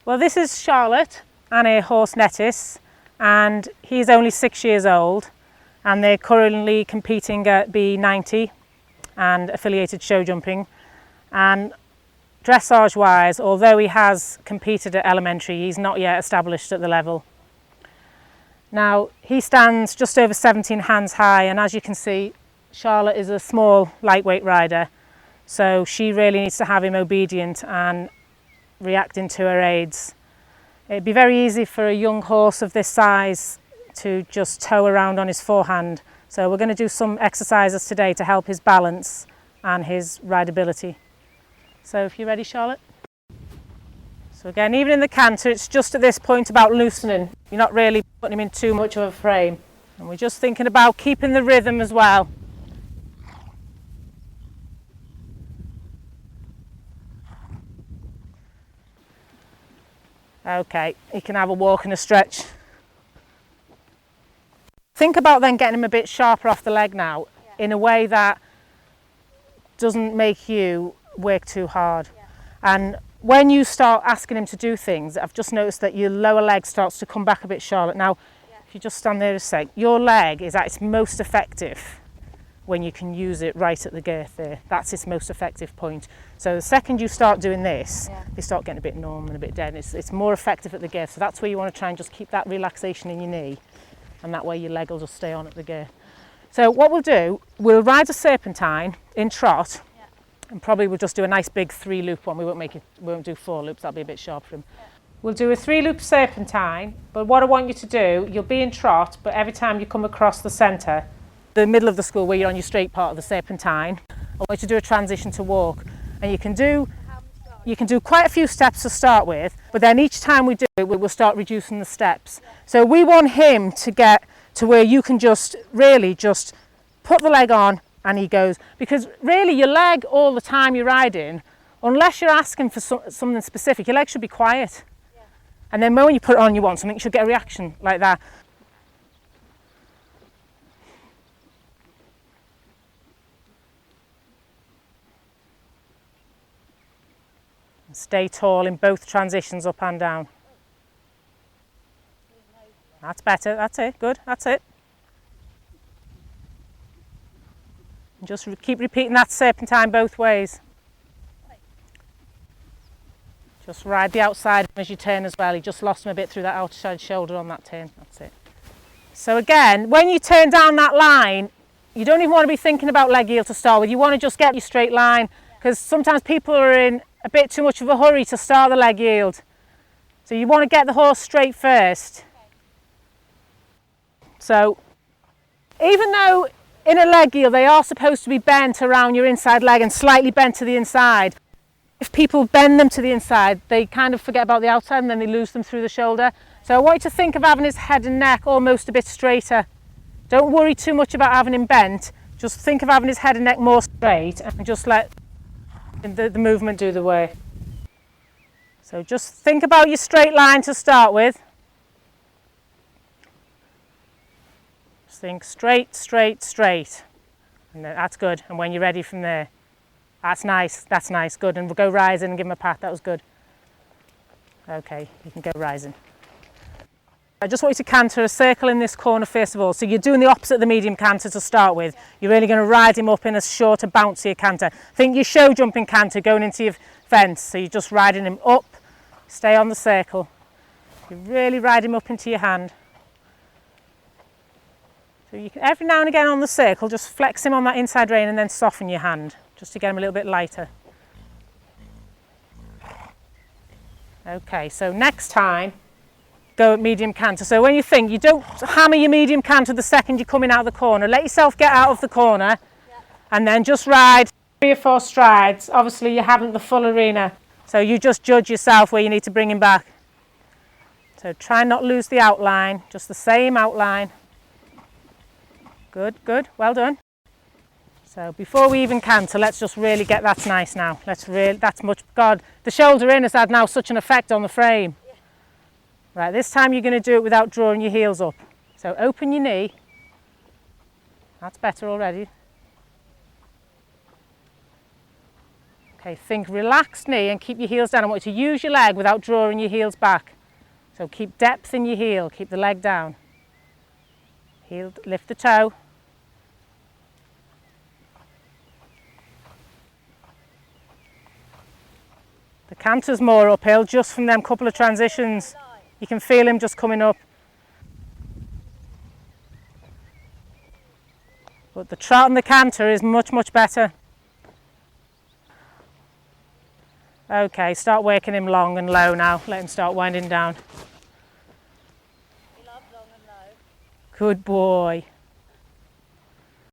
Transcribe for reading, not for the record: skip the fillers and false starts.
Well, this is Charlotte and a horse Nettis, and he's only 6 years old, and they're currently competing at B90 and affiliated show jumping. And dressage wise, although he has competed at elementary, he's not yet established at the level. Now he stands just over 17 hands high, and as you can see, Charlotte is a small lightweight rider, so she really needs to have him obedient and reacting to her aids. It'd be very easy for a young horse of this size to just toe around on his forehand, so we're going to do some exercises today to help his balance and his rideability. So if you're ready, Charlotte. So again, even in the canter, it's just at this point about loosening. You're not really putting him in too much of a frame. And we're just thinking about keeping the rhythm as well. Okay, he can have a walk and a stretch. Think about then getting him a bit sharper off the leg now, in a way that doesn't make you work too hard. And when you start asking him to do things, I've just noticed that your lower leg starts to come back a bit, Charlotte. Now, if you just stand there a sec, your leg is at its most effective when you can use it right at the girth there. That's its most effective point. So the second you start doing this, they start getting a bit numb and a bit dead. It's more effective at the girth. So that's where you want to try and just keep that relaxation in your knee, and that way your leg will just stay on at the girth. So what we'll do, we'll ride a serpentine in trot. And probably we'll just do a nice big 3-loop one. We won't do 4 loops, that'll be a bit sharp for him. We'll do a 3-loop serpentine, but what I want you to do, you'll be in trot, but every time you come across the centre, the middle of the school where you're on your straight part of the serpentine, I want you to do a transition to walk. And you can do quite a few steps to start with, but then each time we do it, we'll start reducing the steps. So we want him to get to where you can just really just put the leg on, and he goes, because really your leg all the time you're riding, unless you're asking for something specific, your leg should be quiet. Yeah. And then when you put it on, you want something, you should get a reaction like that. And stay tall in both transitions, up and down. That's better, that's it, good, that's it. Just keep repeating that serpentine both ways. Just ride the outside as you turn as well. You just lost him a bit through that outside shoulder on that turn. That's it. So again, when you turn down that line, you don't even want to be thinking about leg yield to start with. You want to just get your straight line, because sometimes people are in a bit too much of a hurry to start the leg yield. So you want to get the horse straight first. So even though in a leg yield, they are supposed to be bent around your inside leg and slightly bent to the inside. If people bend them to the inside, they kind of forget about the outside and then they lose them through the shoulder. So I want you to think of having his head and neck almost a bit straighter. Don't worry too much about having him bent. Just think of having his head and neck more straight and just let the movement do the work. So just think about your straight line to start with. Think straight, straight, straight. And that's good. And when you're ready from there, that's nice, good. And we'll go rising and give him a pat, that was good. Okay, you can go rising. I just want you to canter a circle in this corner first of all. So you're doing the opposite of the medium canter to start with. You're really going to ride him up in a shorter, bouncier canter. Think your show jumping canter going into your fence. So you're just riding him up, stay on the circle. You really ride him up into your hand. So you can, every now and again on the circle, just flex him on that inside rein and then soften your hand, just to get him a little bit lighter. Okay, so next time, go at medium canter. So when you think, you don't hammer your medium canter the second you're coming out of the corner. Let yourself get out of the corner, and then just ride 3 or 4 strides. Obviously you haven't the full arena, so you just judge yourself where you need to bring him back. So try not lose the outline, just the same outline. Good, good, well done. So before we even canter, let's just really get that nice now. That's much, God, the shoulder in has had now such an effect on the frame. Yeah. Right, this time you're going to do it without drawing your heels up. So open your knee. That's better already. Okay, think relaxed knee and keep your heels down. I want you to use your leg without drawing your heels back. So keep depth in your heel, keep the leg down. Heel, lift the toe. The canter's more uphill just from them couple of transitions. You can feel him just coming up. But the trot and the canter is much, much better. Okay, start working him long and low now. Let him start winding down. He loves long and low. Good boy.